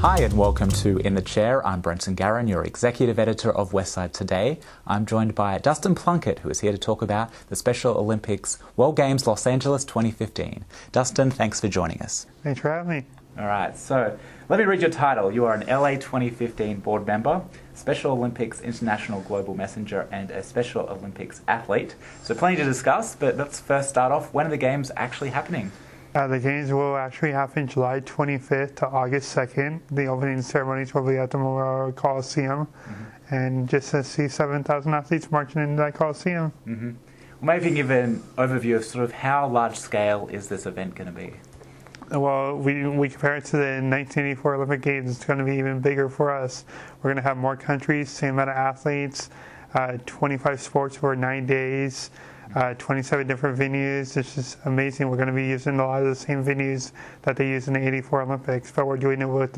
Hi and welcome to In the Chair. I'm Brenton Garen, your Executive Editor of Westside today. I'm joined by Dustin Plunkett, who is here to talk about the Special Olympics World Games Los Angeles 2015. Dustin, thanks for joining us. Thanks for having me. All right, so let me read your title. You are an LA 2015 board member, Special Olympics International Global Messenger, and a Special Olympics athlete. So plenty to discuss, but let's first start off. When are the Games actually happening? The Games will actually happen July 25th to August 2nd. The opening ceremonies will be at the Memorial Coliseum, and just to see 7,000 athletes marching into that Coliseum. Well, maybe you can give an overview of sort of how large scale is this event going to be? Well, we compare it to the 1984 Olympic Games. It's going to be even bigger for us. We're going to have more countries, same amount of athletes, 25 sports over 9 days. 27 different venues. It's just amazing. We're going to be using a lot of the same venues that they used in the 84 Olympics, but we're doing it with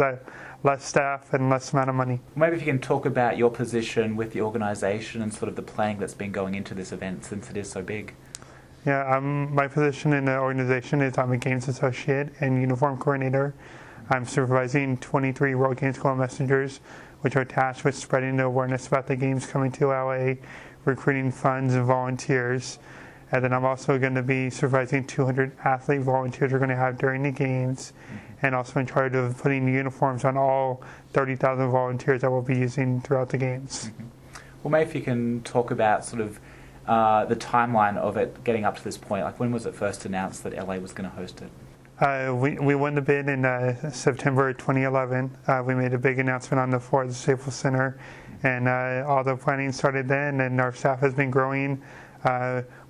less staff and less amount of money. Maybe if you can talk about your position with the organisation and sort of the planning that's been going into this event since it is so big. Yeah, my position in the organization is I'm a Games Associate and Uniform Coordinator. I'm supervising 23 World Games Global Messengers, which are tasked with spreading the awareness about the Games coming to LA, recruiting funds and volunteers. And then I'm also going to be supervising 200 athlete volunteers we're going to have during the Games, and also in charge of putting uniforms on all 30,000 volunteers that we'll be using throughout the Games. Well, maybe if you can talk about sort of the timeline of it getting up to this point. Like, when was it first announced that LA was going to host it? We won the bid in September 2011. We made a big announcement on the floor of the Staples Center, and all the planning started then, and our staff has been growing.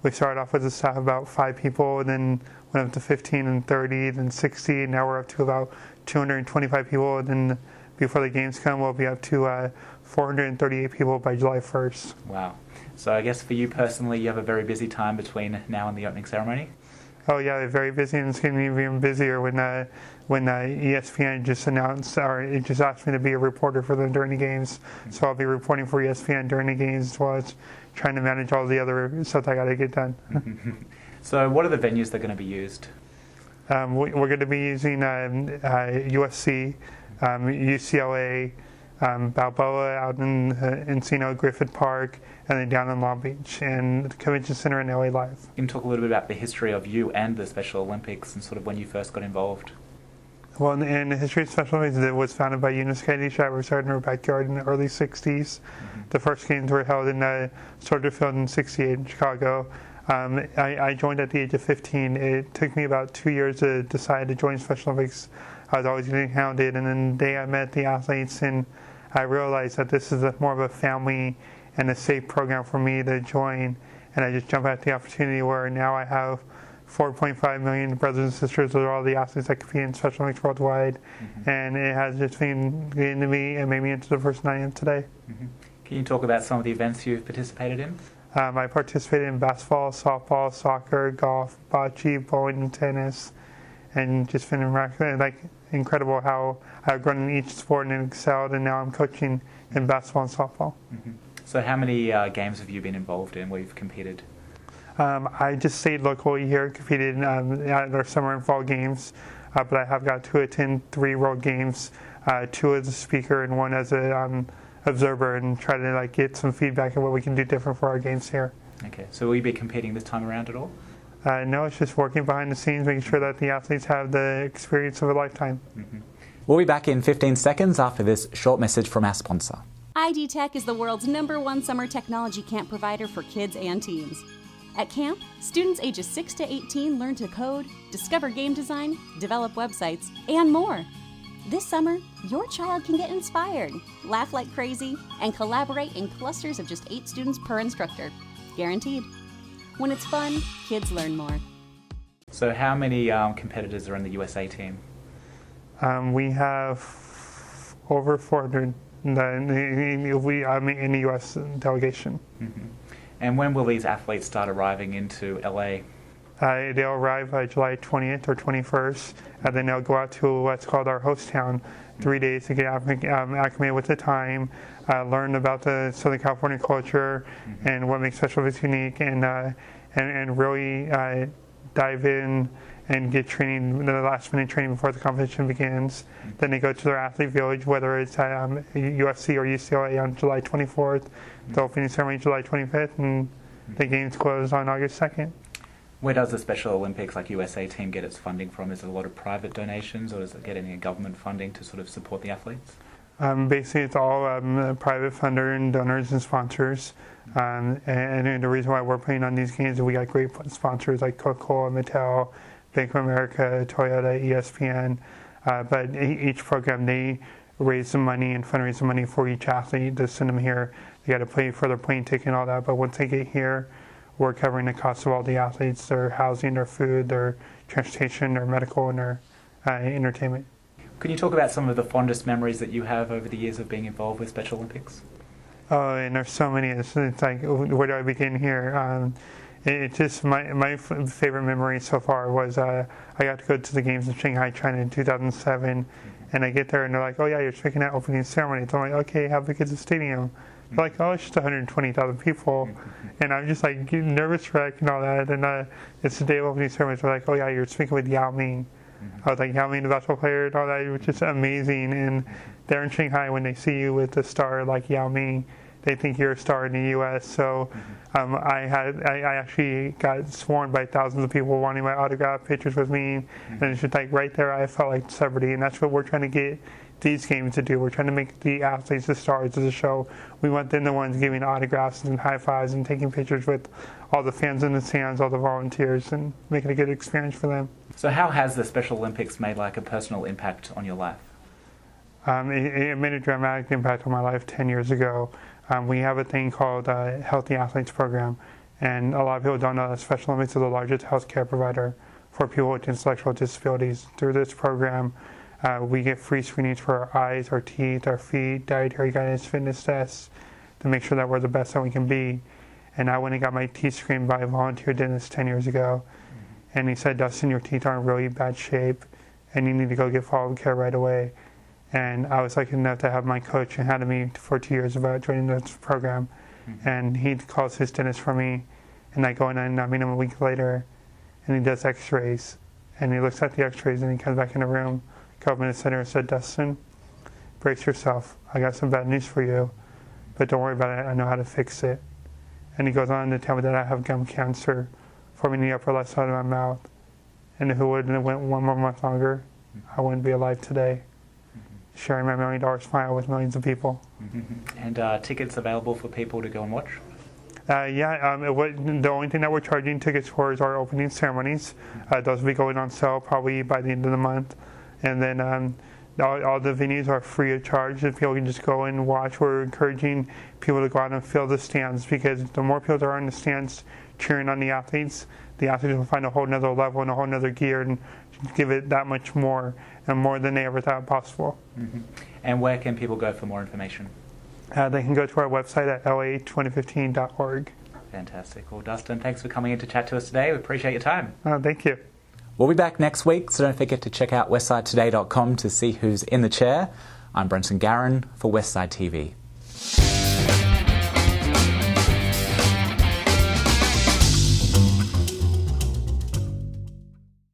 We started off with a staff of about 5 people, and then went up to 15 and 30, then 60, and now we're up to about 225 people, and then before the Games come, we'll be up to 438 people by July 1st. Wow. So I guess for you personally, you have a very busy time between now and the opening ceremony? Oh yeah, they're very busy, and it's going to be even busier when ESPN just announced, or it just asked me to be a reporter for them during the Games. So I'll be reporting for ESPN during the Games as well as trying to manage all the other stuff I got to get done. So what are the venues that are going to be used? We're going to be using USC, UCLA, Balboa out in Encino, Griffith Park, and then down in Long Beach, and the Convention Center in LA Live. You can talk a little bit about the history of you and the Special Olympics and sort of when you first got involved. Well, in the history of Special Olympics, it was founded by Eunice Kennedy Shriver, started in her backyard in the early 60s. The first games were held in Soldier Field in 68 in Chicago. I joined at the age of 15. It took me about 2 years to decide to join Special Olympics. I was always getting hounded, and then the day I met the athletes, and I realized that this is more of a family and a safe program for me to join, and I just jumped at the opportunity where now I have 4.5 million brothers and sisters with all the athletes that compete in Special Olympics worldwide, and it has just been getting to me and made me into the person I am today. Can you talk about some of the events you've participated in? I participated in basketball, softball, soccer, golf, bocce, bowling, and tennis, and just been incredible how I've grown in each sport and excelled, and now I'm coaching in basketball and softball. So how many games have you been involved in where you've competed? I just stayed locally here, competed at our summer and fall games, but I have got to attend 3 World Games, 2 as a speaker and 1 as an observer, and try to get some feedback on what we can do different for our games here. Okay, so will you be competing this time around at all? No, it's just working behind the scenes, making sure that the athletes have the experience of a lifetime. We'll be back in 15 seconds after this short message from our sponsor. ID Tech is the world's #1 summer technology camp provider for kids and teens. At camp, students ages 6 to 18 learn to code, discover game design, develop websites, and more. This summer, your child can get inspired, laugh like crazy, and collaborate in clusters of just 8 students per instructor. Guaranteed. When it's fun, kids learn more. So how many competitors are in the USA team? We have over 400 in the U.S. delegation. And when will these athletes start arriving into LA? They'll arrive July 20th or 21st, and then they'll go out to what's called our host town, 3 days to get acclimated with the time, learn about the Southern California culture and what makes Special Olympics unique, and really dive in and get training, the last minute training before the competition begins. Then they go to their athlete village, whether it's at USC or UCLA on July 24th, the opening ceremony July 25th, and the games close on August 2nd. Where does the Special Olympics, like USA team, get its funding from? Is it a lot of private donations, or does it get any government funding to sort of support the athletes? Basically, it's all private funder and donors and sponsors. And the reason why we're playing on these games is we got great sponsors like Coca-Cola, Mattel, Bank of America, Toyota, ESPN. But each program, they raise some money and fundraise some money for each athlete to send them here. They got to pay for their plane ticket and all that. But once they get here, we're covering the cost of all the athletes, their housing, their food, their transportation, their medical, and their entertainment. Can you talk about some of the fondest memories that you have over the years of being involved with Special Olympics? Oh, and there's so many. It's like, where do I begin here? It's just my favorite memory so far was I got to go to the games in Shanghai, China in 2007, and I get there and they're like, oh yeah, you're speaking at opening ceremony. So I'm like, okay, how big is the stadium? They're like, oh, it's just 120,000 people. And I'm just like getting nervous wreck and all that. And it's the day of opening ceremony. So they're like, oh yeah, you're speaking with Yao Ming. I was like, Yao Ming, the basketball player and all that, which is amazing. And there in Shanghai, when they see you with a star like Yao Ming, they think you're a star in the U.S. So I actually got swarmed by thousands of people wanting my autograph, pictures with me. And it's just like right there, I felt like celebrity. And that's what we're trying to get these games to do. We're trying to make the athletes the stars of the show. We want them the ones giving autographs and high fives and taking pictures with all the fans in the stands, all the volunteers, and making a good experience for them. So how has the Special Olympics made like a personal impact on your life? It made a dramatic impact on my life 10 years ago. We have a thing called Healthy Athletes Program, and a lot of people don't know that Special Olympics is the largest healthcare provider for people with intellectual disabilities. Through this program, we get free screenings for our eyes, our teeth, our feet, dietary guidance, fitness tests, to make sure that we're the best that we can be. And I went and got my teeth screened by a volunteer dentist 10 years ago. And he said, Dustin, your teeth are in really bad shape, and you need to go get follow-up care right away. And I was lucky enough to have my coach and had me for 2 years about joining this program. And he calls his dentist for me, and I go in and I meet him a week later, and he does x-rays. And he looks at the x-rays, and he comes back in the room a couple minutes later and said, Dustin, brace yourself. I got some bad news for you, but don't worry about it. I know how to fix it. And he goes on to tell me that I have gum cancer forming the upper left side of my mouth. And if it wouldn't have went one more month longer, I wouldn't be alive today, sharing my $1 million smile with millions of people. And tickets available for people to go and watch? The only thing that we're charging tickets for is our opening ceremonies. Those will be going on sale probably by the end of the month. And then all the venues are free of charge, and people can just go and watch. We're encouraging people to go out and fill the stands, because the more people there are in the stands cheering on the athletes will find a whole nother level and a whole nother gear and give it that much more, and more than they ever thought possible. And where can people go for more information? They can go to our website at la2015.org. Fantastic. Well, Dustin, thanks for coming in to chat to us today. We appreciate your time. Thank you. We'll be back next week, so don't forget to check out westsidetoday.com to see who's in the chair. I'm Brenton Garen for Westside TV.